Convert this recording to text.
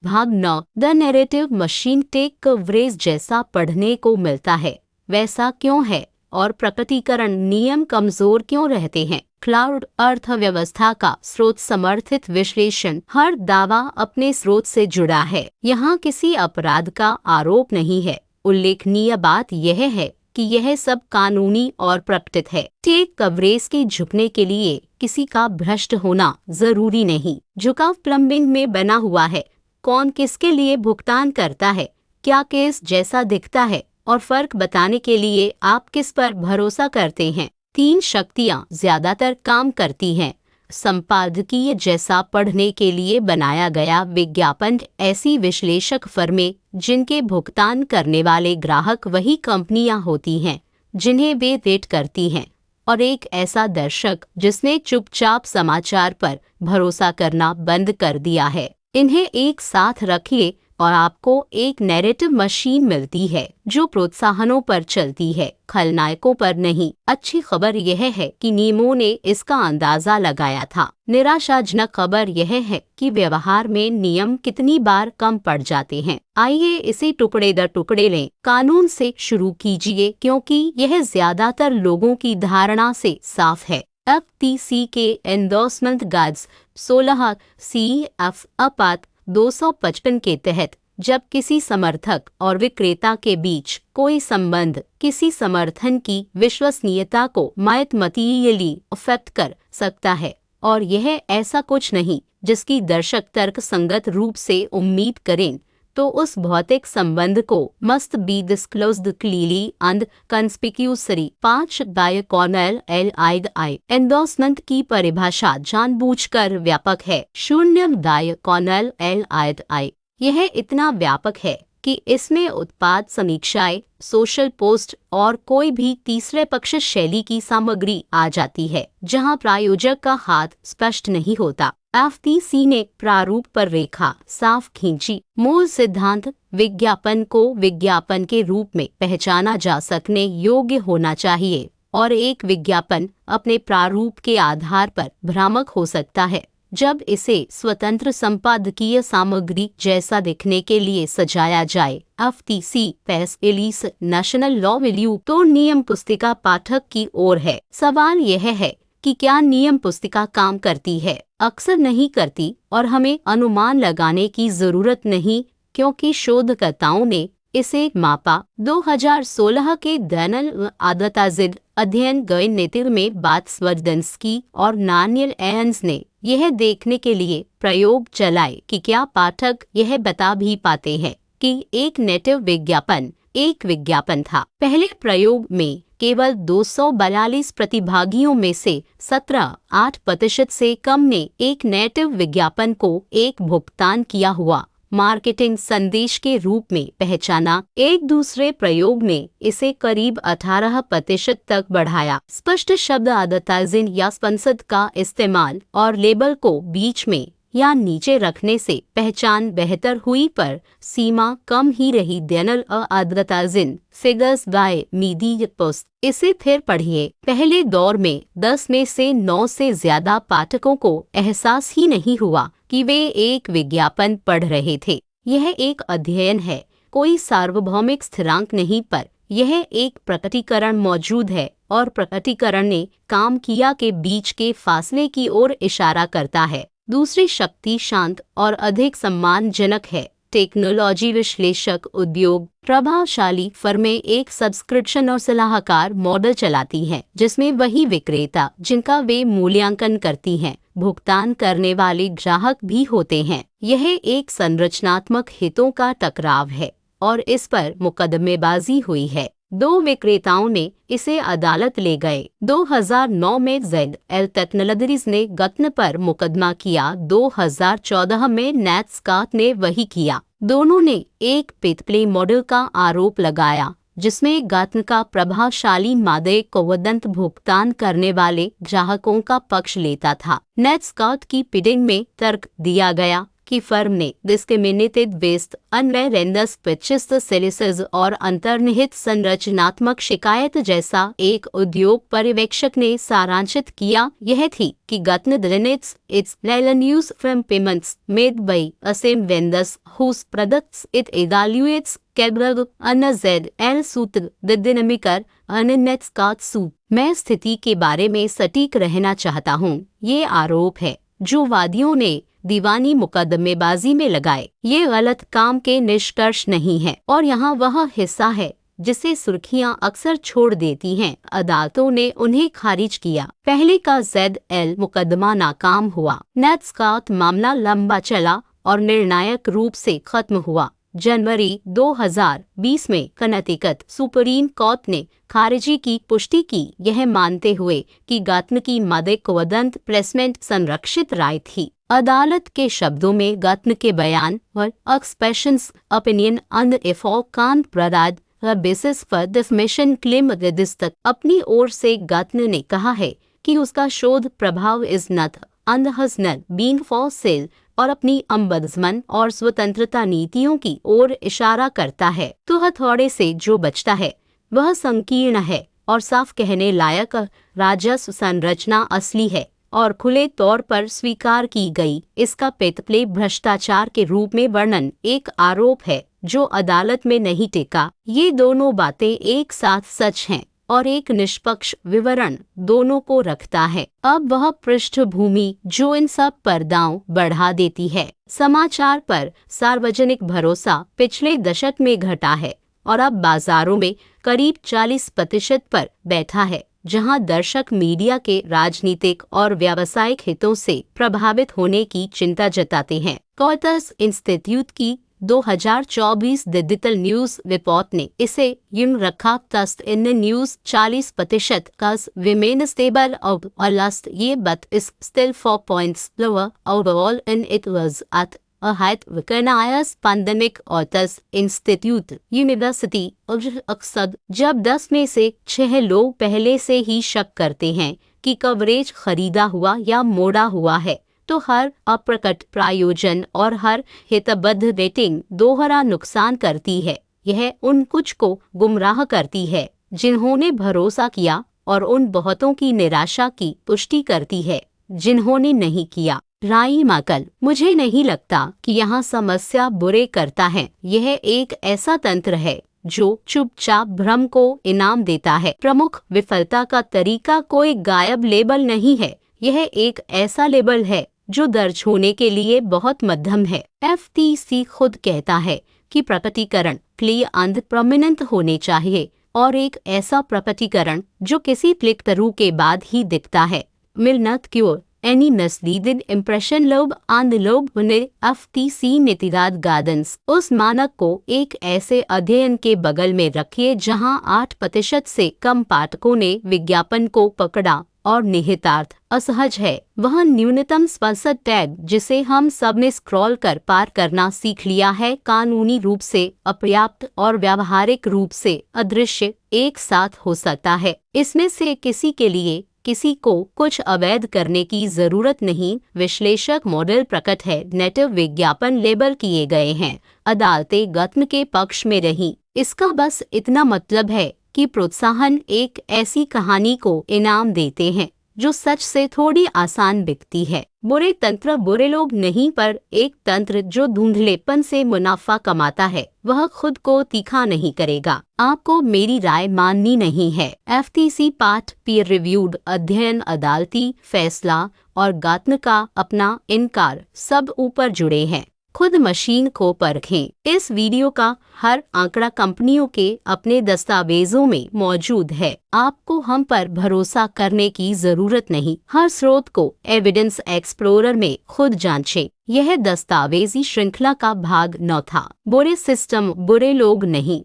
भाग 9 the narrative machine tech coverage जैसा पढ़ने को मिलता है वैसा क्यों है और प्रकटीकरण नियम कमजोर क्यों रहते हैं। क्लाउड अर्थव्यवस्था का स्रोत समर्थित विश्लेषण। हर दावा अपने स्रोत से जुड़ा है। यहाँ किसी अपराध का आरोप नहीं है। उल्लेखनीय बात यह है कि यह सब कानूनी और प्रकटित है। टेक कवरेज के झुकने के लिए किसी का भ्रष्ट होना जरूरी नहीं। झुकाव प्लम्बिंग में बना हुआ है। कौन किसके लिए भुगतान करता है, क्या केस जैसा दिखता है और फर्क बताने के लिए आप किस पर भरोसा करते हैं। 3 शक्तियाँ ज्यादातर काम करती हैं। संपादकीय जैसा पढ़ने के लिए बनाया गया विज्ञापन। ऐसी विश्लेषक फर्में जिनके भुगतान करने वाले ग्राहक वही कंपनियां होती हैं जिन्हें वे रेट करती हैं, और एक ऐसा दर्शक जिसने चुपचाप समाचार पर भरोसा करना बंद कर दिया है। इन्हें एक साथ रखिए और आपको एक नैरेटिव मशीन मिलती है जो प्रोत्साहनों पर चलती है, खलनायकों पर नहीं। अच्छी खबर यह है कि नीमो ने इसका अंदाजा लगाया था। निराशाजनक खबर यह है कि व्यवहार में नियम कितनी बार कम पड़ जाते हैं। आइए इसे टुकड़े दर टुकड़े लें। कानून से शुरू कीजिए क्योंकि यह ज्यादातर लोगों की धारणा से साफ है। FTC के एंडोर्समेंट गाइड्स 16 CF अपात 255 के तहत जब किसी समर्थक और विक्रेता के बीच कोई संबंध किसी समर्थन की विश्वसनीयता को मैथमेटिकली अफेक्ट कर सकता है, और यह ऐसा कुछ नहीं जिसकी दर्शक तर्कसंगत रूप से उम्मीद करें, तो उस भौतिक संबंध को must be disclosed clearly and conspicuously. 5 by Cornell L I. Endorsement की परिभाषा जानबूझकर व्यापक है। 0 बाय कॉर्नेल एल आई। यह इतना व्यापक है कि इसमें उत्पाद समीक्षाएं, सोशल पोस्ट और कोई भी तीसरे पक्ष शैली की सामग्री आ जाती है जहां प्रायोजक का हाथ स्पष्ट नहीं होता। FTC ने प्रारूप पर रेखा साफ खींची। मूल सिद्धांत विज्ञापन को विज्ञापन के रूप में पहचाना जा सकने योग्य होना चाहिए, और एक विज्ञापन अपने प्रारूप के आधार पर भ्रामक हो सकता है जब इसे स्वतंत्र संपादकीय सामग्री जैसा दिखने के लिए सजाया जाए। FTC पैस एलिस नेशनल लॉ रिव्यू तो नियम पुस्तिका पाठक की ओर है। सवाल यह है कि क्या नियम पुस्तिका काम करती है। अक्सर नहीं करती, और हमें अनुमान लगाने की जरूरत नहीं क्योंकि शोधकर्ताओं ने इसे मापा। 2016 के दैनल आदताजिद अध्ययन गए नेतिर में बात स्वर्डंस्की और नानियल एहन्स ने यह देखने के लिए प्रयोग चलाए कि क्या पाठक यह बता भी पाते हैं कि एक नेटिव विज्ञापन एक विज्ञापन था। पहले प्रयोग में केवल 242 प्रतिभागियों में से 17.8% से कम ने एक नेटिव विज्ञापन को एक भुगतान किया हुआ मार्केटिंग संदेश के रूप में पहचाना। एक दूसरे प्रयोग में इसे करीब 18% तक बढ़ाया। स्पष्ट शब्द आदताजिन या स्पंसद का इस्तेमाल और लेबल को बीच में या नीचे रखने से पहचान बेहतर हुई, पर सीमा कम ही रही। दैनल आदताजिन फिगर्स बाय मीडी पोस्ट। इसे फिर पढ़िए। पहले दौर में 10 में से 9 से ज्यादा पाठकों को एहसास ही नहीं हुआ कि वे एक विज्ञापन पढ़ रहे थे। यह एक अध्ययन है, कोई सार्वभौमिक स्थिरांक नहीं, पर यह एक प्रकटीकरण मौजूद है और प्रकटीकरण ने काम किया के बीच के फासले की ओर इशारा करता है। दूसरी शक्ति शांत और अधिक सम्मानजनक है। टेक्नोलॉजी विश्लेषक उद्योग प्रभावशाली फर्में एक सब्सक्रिप्शन और सलाहकार मॉडल चलाती हैं जिसमें वही विक्रेता जिनका वे मूल्यांकन करती हैं भुगतान करने वाले ग्राहक भी होते हैं। यह एक संरचनात्मक हितों का टकराव है और इस पर मुकदमेबाजी हुई है। 2 विक्रेताओं ने इसे अदालत ले गए। 2009 में ZL टेक्नोलॉजीज ने गत्न पर मुकदमा किया। 2014 में नेटस्कार्ट ने वही किया। दोनों ने एक पेटप्ले मॉडल का आरोप लगाया जिसमें गत्न का प्रभावशाली मादे कोवदंत भुगतान करने वाले ग्राहकों का पक्ष लेता था। नेटस्कार्ट की पिडिंग में तर्क दिया गया कि फर्म ने डिस्क्रिमिनेटेड वेस्ट, अनवेरेंडस पेचिस्ट सेलिसेस और अंतर्निहित संरचनात्मक शिकायत जैसा एक उद्योग पर्यवेक्षक ने सारांशित किया, यह थी कि गत्न डिलीनेट्स it's revenues from payments made by same vendors whose products it evaluates कैबल अनजेड सूत्र दिनमिकर अननेट्स का सूप। मैं स्थिति के बारे में सटीक रहना चाहता हूँ। ये आरोप है जो वादियों ने दीवानी मुकदमेबाजी में लगाए, ये गलत काम के निष्कर्ष नहीं है और यहाँ वह हिस्सा है जिसे सुर्खियां अक्सर छोड़ देती हैं। अदालतों ने उन्हें खारिज किया। पहले का ZL मुकदमा नाकाम हुआ। नेट्स का मामला लंबा चला और निर्णायक रूप से खत्म हुआ। जनवरी 2020 में कनेटिकट सुप्रीम कोर्ट ने खारिजी की पुष्टि की, यह मानते हुए कि गत्न की मदक वदंत प्लेसमेंट संरक्षित राय थी। अदालत के शब्दों में गत्न के बयान और एक्सप्रेशंस ओपिनियन ऑन ए कान प्रदाद basis for defamation claim register. अपनी ओर से गत्न ने कहा है कि उसका शोध प्रभाव इज नॉट ऑन हज बीइंग फॉर सेल और अपनी अम्बुड्समैन और स्वतंत्रता नीतियों की ओर इशारा करता है। तो हथौड़े से जो बचता है वह संकीर्ण है और साफ कहने लायक राजस्व संरचना असली है और खुले तौर पर स्वीकार की गई। इसका पेटप्ले भ्रष्टाचार के रूप में वर्णन एक आरोप है जो अदालत में नहीं टिका। ये दोनों बातें एक साथ सच हैं और एक निष्पक्ष विवरण दोनों को रखता है। अब वह पृष्ठभूमि जो इन सब पर दांव बढ़ा देती है। समाचार पर सार्वजनिक भरोसा पिछले दशक में घटा है और अब बाजारों में करीब 40% पर बैठा है, जहां दर्शक मीडिया के राजनीतिक और व्यावसायिक हितों से प्रभावित होने की चिंता जताते हैं। रॉयटर्स इंस्टीट्यूट की 2024 डिजिटल न्यूज रिपोर्ट ने इसे यूं रखा, तस्ट इन न्यूज 40% कस विमेन स्टेबल और लास्ट ये but is still 4 points lower overall in it was at a height recognized pandemic authors institute university अक्सर जब 10 में से 6 लोग पहले से ही शक करते हैं कि कवरेज खरीदा हुआ या मोड़ा हुआ है, तो हर अप्रकट प्रायोजन और हर हितबद्ध रेटिंग दोहरा नुकसान करती है। यह उन कुछ को गुमराह करती है जिन्होंने भरोसा किया और उन बहुतों की निराशा की पुष्टि करती है जिन्होंने नहीं किया। राई माकल, मुझे नहीं लगता कि यहाँ समस्या बुरे करता है। यह एक ऐसा तंत्र है जो चुपचाप भ्रम को इनाम देता है। प्रमुख विफलता का तरीका कोई गायब लेबल नहीं है, यह एक ऐसा लेबल है जो दर्ज होने के लिए बहुत मध्यम है। FTC खुद कहता है कि प्रकटीकरण क्लियर एंड प्रोमिनेंट होने चाहिए और एक ऐसा प्रकटीकरण जो किसी क्लिक थ्रू के बाद ही दिखता है। मिलनत cure any misleading impression Loeb and Loeb ने FTC नीतिराज गार्डन्स उस मानक को एक ऐसे अध्ययन के बगल में रखिए जहां 8% से कम पाठकों ने विज्ञापन को पकड़ा और निहितार्थ असहज है। वह न्यूनतम स्पर्श टैग जिसे हम सब ने स्क्रॉल कर पार करना सीख लिया है, कानूनी रूप से अपर्याप्त और व्यावहारिक रूप से अदृश्य एक साथ हो सकता है। इसमें से किसी के लिए किसी को कुछ अवैध करने की जरूरत नहीं। विश्लेषक मॉडल प्रकट है, नेटिव विज्ञापन लेबल किए गए हैं। अदालतें गत्न के पक्ष में रहीं। इसका बस इतना मतलब है कि प्रोत्साहन एक ऐसी कहानी को इनाम देते हैं जो सच से थोड़ी आसान बिकती है। बुरे तंत्र बुरे लोग नहीं, पर एक तंत्र जो धुंधलेपन से मुनाफा कमाता है वह खुद को तीखा नहीं करेगा। आपको मेरी राय माननी नहीं है। FTC पाठ, पीयर रिव्यूड अध्ययन, अदालती फैसला और गत्न का अपना इनकार सब ऊपर जुड़े हैं। खुद मशीन को परखें। इस वीडियो का हर आंकड़ा कंपनियों के अपने दस्तावेजों में मौजूद है। आपको हम पर भरोसा करने की जरूरत नहीं। हर स्रोत को एविडेंस एक्सप्लोरर में खुद जांचें। यह दस्तावेजी श्रृंखला का भाग 9 था। बुरे सिस्टम बुरे लोग नहीं।